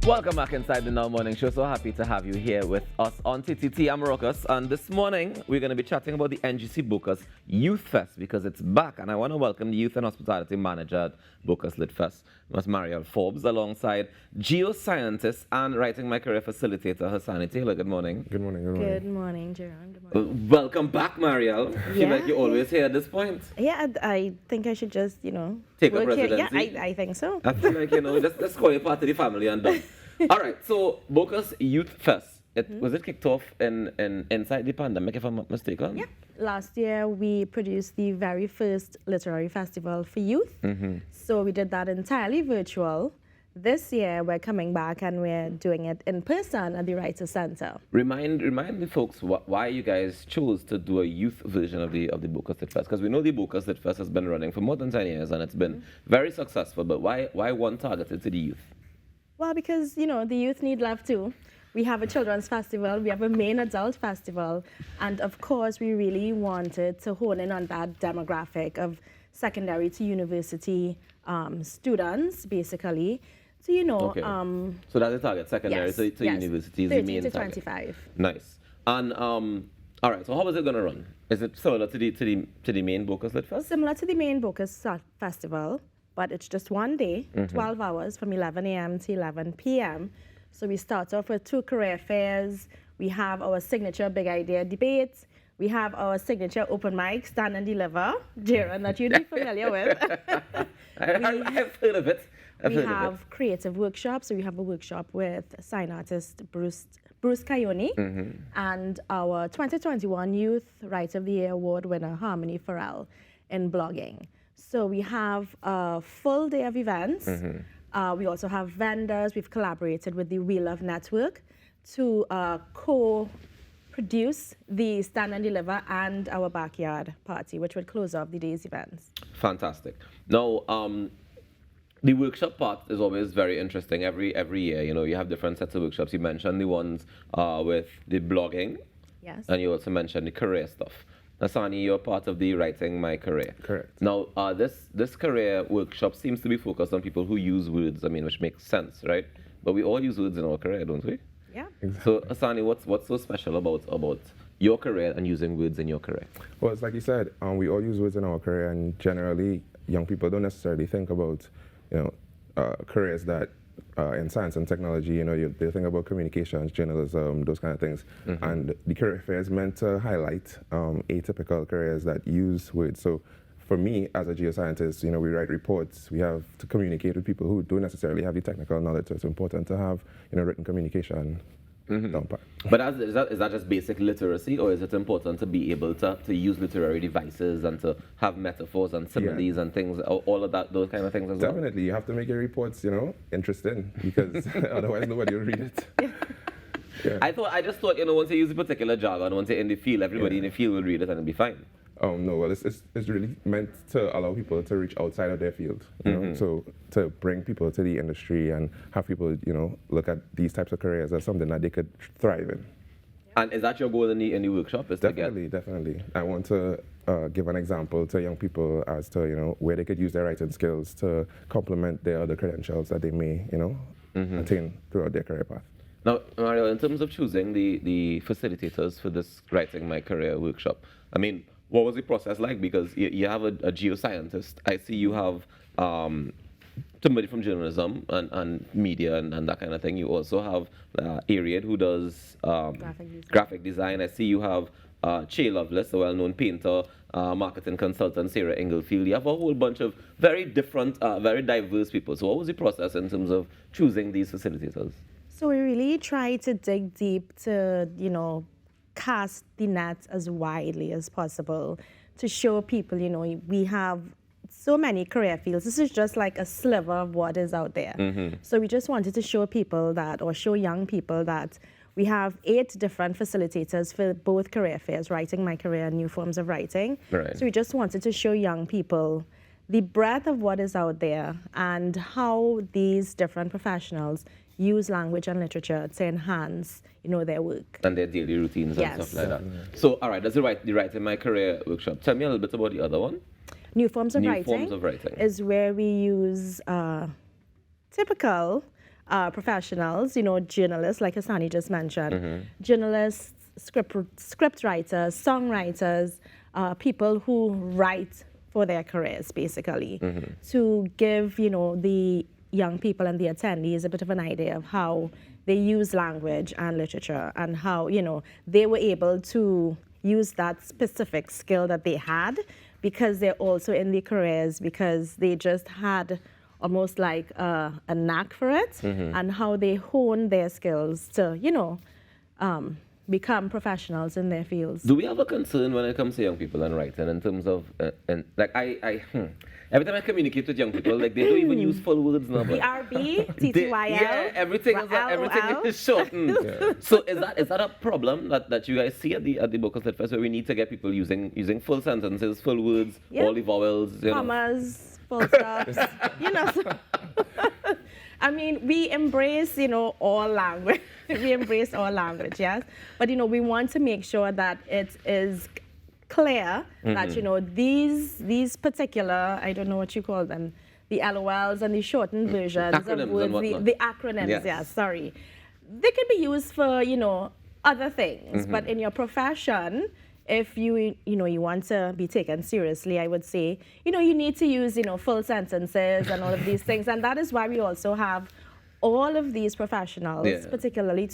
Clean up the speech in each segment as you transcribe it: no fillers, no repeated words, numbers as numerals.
Welcome back inside the Now Morning Show. So happy to have you here with us on TTT. I'm Bocas, and this morning we're going to be chatting about the NGC Bocas Youth Fest because it's back, and I want to welcome the Youth and Hospitality Manager at Bocas Lit Fest, Ms. Marielle Forbes, alongside geoscientist and Writing My Career facilitator Hassani Taylor. Good morning. Good morning. Good morning, Jerome. Good morning. Welcome back, Marielle. I feel like you're always here at this point. Yeah, I think I should just, Take up work here. residency. Yeah, I think so. I feel like, let's call you part of the family and done. All right, so Bocas Youth Fest. Was it kicked off inside the pandemic, if I'm not mistaken? Yeah. Last year, we produced the very first literary festival for youth. So we did that entirely virtual. This year, we're coming back and we're doing it in person at the Writers Center. Remind the folks why you guys chose to do a youth version of the Bocas Lit Fest, because we know the Bocas Lit Fest has been running for more than 10 years and it's been very successful. But why one targeted to the youth? Well, because, the youth need love too. We have a children's festival, we have a main adult festival, and of course, we really wanted to hone in on that demographic of secondary to university students, basically. So, Okay. So that's the target, secondary to universities. 13 to 25. Nice. And all right, so how is it going to run? Is it similar to the main Bocas Lit Fest? Similar to the main Bocas Festival, but it's just one day, 12 hours from 11 a.m. to 11 p.m. So we start off with 2 career fairs. We have our signature big idea debate. We have our signature open mic, stand and deliver, Jaron, that you'd be familiar with. I've heard of it. We have creative workshops. So we have a workshop with sign artist Bruce Cayoni and our 2021 Youth Writer of the Year Award winner, Harmony Farrell, in blogging. So we have a full day of events. We also have vendors. We've collaborated with the We Love Network to co-produce the Stand and Deliver and our backyard party, which would close off the day's events. Fantastic. Now, the workshop part is always very interesting every year. You have different sets of workshops. You mentioned the ones with the blogging. Yes. And you also mentioned the career stuff. Hassani, you're part of the Writing My Career. Correct. Now, this career workshop seems to be focused on people who use words, which makes sense, right? But we all use words in our career, don't we? Yeah. Exactly. So, Hassani, what's so special about your career and using words in your career? Well, it's like you said, we all use words in our career, and generally, young people don't necessarily think about, careers that in science and technology. They think about communications, journalism, those kind of things. And the career fair is meant to highlight atypical careers that use words. So, for me, as a geoscientist, we write reports. We have to communicate with people who don't necessarily have the technical knowledge. So it's important to have, written communication down pat. But is that just basic literacy, or is it important to be able to use literary devices and to have metaphors and similes and things, all of that, those kind of things as well? Definitely, you have to make your reports, interesting, because otherwise nobody will read it. Yeah. I just thought, once you use a particular jargon, once you're in the field, everybody in the field will read it and it'll be fine. No, well, it's really meant to allow people to reach outside of their field, so to bring people to the industry and have people, look at these types of careers as something that they could thrive in. And is that your goal in the workshop? Is Definitely. I want to give an example to young people as to, where they could use their writing skills to complement their other credentials that they may, attain throughout their career path. Now, Mario, in terms of choosing the facilitators for this Writing My Career workshop, what was the process like? Because you have a geoscientist. I see you have somebody from journalism and media and that kind of thing. You also have Ariad, who does graphic design. I see you have Che Lovelace, a well-known painter, marketing consultant, Sarah Inglefield. You have a whole bunch of very different, very diverse people. So what was the process in terms of choosing these facilitators? So we really try to dig deep to, cast the net as widely as possible to show people, we have so many career fields. This is just like a sliver of what is out there. So we just wanted to show people show young people that we have 8 different facilitators for both career fairs, Writing My Career and New Forms of Writing. Right. So we just wanted to show young people the breadth of what is out there and how these different professionals use language and literature to enhance, their work. And their daily routines and stuff like that. So, all right, that's the Writing My Career workshop. Tell me a little bit about the other one. New Forms of New Writing Forms of Writing is where we use typical professionals, journalists, like Hassani just mentioned, journalists, script writers, songwriters, people who write for their careers, basically, to give, the young people and the attendees a bit of an idea of how they use language and literature and how, they were able to use that specific skill that they had because they're also in their careers, because they just had almost like a knack for it, and how they hone their skills to, become professionals in their fields. Do we have a concern when it comes to young people and writing in terms of, every time I communicate with young people, like they don't even use full words now. BRB, TTYL. Yeah, everything is shortened. So is that a problem that you guys see at the Bocas Lit Fest, where we need to get people using full sentences, full words, all the vowels, commas, full stops, I mean, we embrace, all language. We embrace all language, yes. But, we want to make sure that it is clear that, these particular, I don't know what you call them, the LOLs and the shortened versions acronyms of words, the acronyms, yes, sorry. They can be used for, other things. But in your profession, if you want to be taken seriously, I would say, you need to use, full sentences and all of these things. And that is why we also have all of these professionals, particularly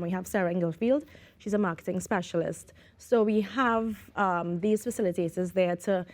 we have Sarah Inglefield. She's a marketing specialist. So we have these facilitators there to,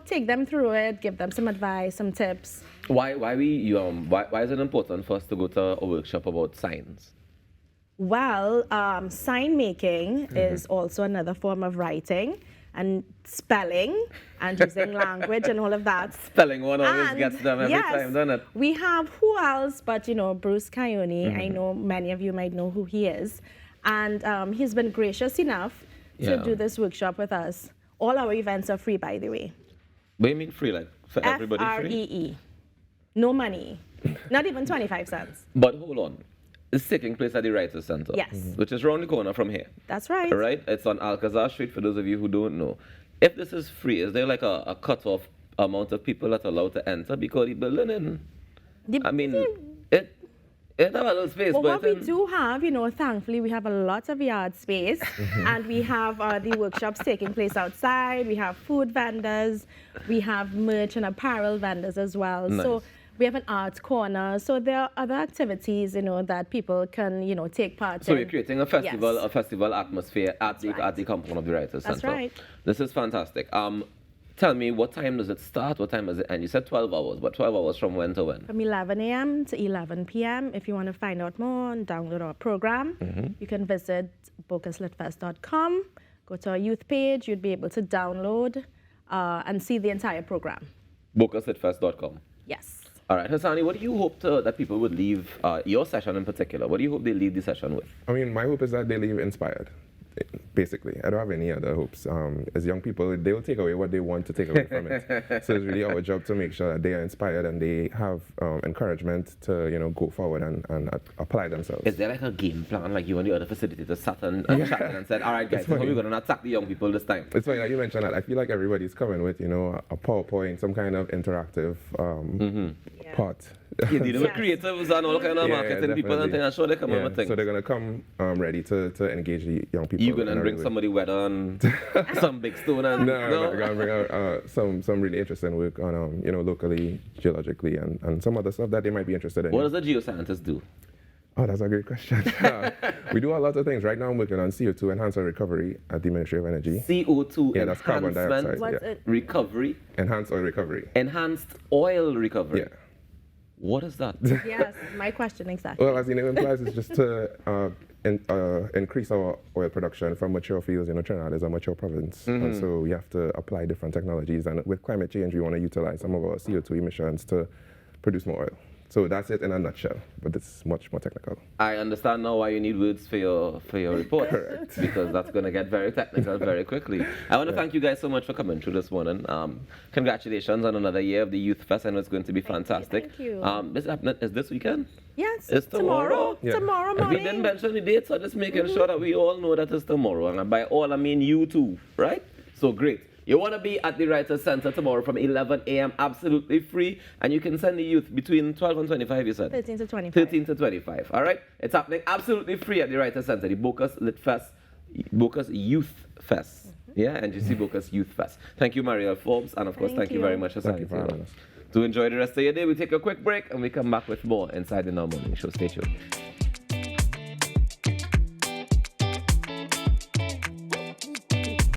take them through it, give them some advice, some tips. Why is it important for us to go to a workshop about signs? Well, sign making is also another form of writing and spelling and using language and all of that. Spelling one always gets them every time, doesn't it? We have who else but, Bruce Kione. I know many of you might know who he is. And he's been gracious enough to do this workshop with us. All our events are free, by the way. What do you mean free? Like for everybody free? Free. No money. Not even 25 cents. But hold on. It's taking place at the Writers Center. Yes. Which is around the corner from here. That's right. Right? It's on Alcazar Street, for those of you who don't know. If this is free, is there like a cut-off amount of people that are allowed to enter? Because the building, it have a little space. Well, but what we do have, thankfully, we have a lot of yard space. And we have the workshops taking place outside. We have food vendors. We have merch and apparel vendors as well. Nice. So we have an art corner. So there are other activities, that people can, take part in. So we're creating a festival, Yes. a festival atmosphere at the compound of the Writers Center. That's right. This is fantastic. Tell me, what time does it start? What time does it end? You said 12 hours, but 12 hours from when to when? From 11 a.m. to 11 p.m. If you want to find out more and download our program, you can visit bocaslitfest.com, go to our youth page. You'd be able to download and see the entire program. bocaslitfest.com. Yes. All right, Hassani, what do you hope that people would leave your session in particular? What do you hope they leave the session with? I mean, my hope is that they leave inspired, basically. I don't have any other hopes. As young people, they will take away what they want to take away from it. So it's really our job to make sure that they are inspired and they have encouragement to, go forward and apply themselves. Is there like a game plan, like you and the other facilitators sat and chatted and said, all right, guys, how are we going to attack the young people this time? It's funny that you mentioned that. I feel like everybody's coming with, a PowerPoint, some kind of interactive part. You're dealing with creatives and all kind of marketing people and things. I'm sure they come up with things. So they're going to come ready to engage the young people. You're going to bring somebody weather and some big stone and... No, I'm going to bring out some really interesting work on, locally, geologically, and some other stuff that they might be interested in. What does a geoscientist do? Oh, that's a great question. We do a lot of things. Right now I'm working on CO2 enhanced oil recovery at the Ministry of Energy. CO2 that's carbon dioxide. What's it? Recovery. Enhanced oil recovery. Enhanced oil recovery. Yeah. What is that? Yes, my question exactly. Well, as the name implies, it's just to increase our oil production from mature fields. Trinidad is a mature province. And so we have to apply different technologies. And with climate change, we want to utilize some of our CO2 emissions to produce more oil. So that's it in a nutshell, but it's much more technical. I understand now why you need words for your report. Correct. Because that's going to get very technical very quickly. I want to thank you guys so much for coming through this morning. Congratulations on another year of the Youth Fest. I know it's going to be fantastic. Thank you. Is this weekend? Yes, It's tomorrow. Yeah. Tomorrow If you morning. didn't mention the date, so just making sure that we all know that it's tomorrow. And by all, I mean you too, right? So great. You want to be at the Writers Center tomorrow from 11 a.m. absolutely free, and you can send the youth between 12 and 25, you said? 13 to 25. 13 to 25, all right? It's happening absolutely free at the Writers Center, the Bocas Lit Fest, Bocas Youth Fest. Yeah, NGC Bocas Youth Fest. Thank you, Marielle Forbes, and of course, thank you very much, Thank you for having us. To enjoy the rest of your day, we take a quick break, and we come back with more inside the Now Morning Show. Stay tuned.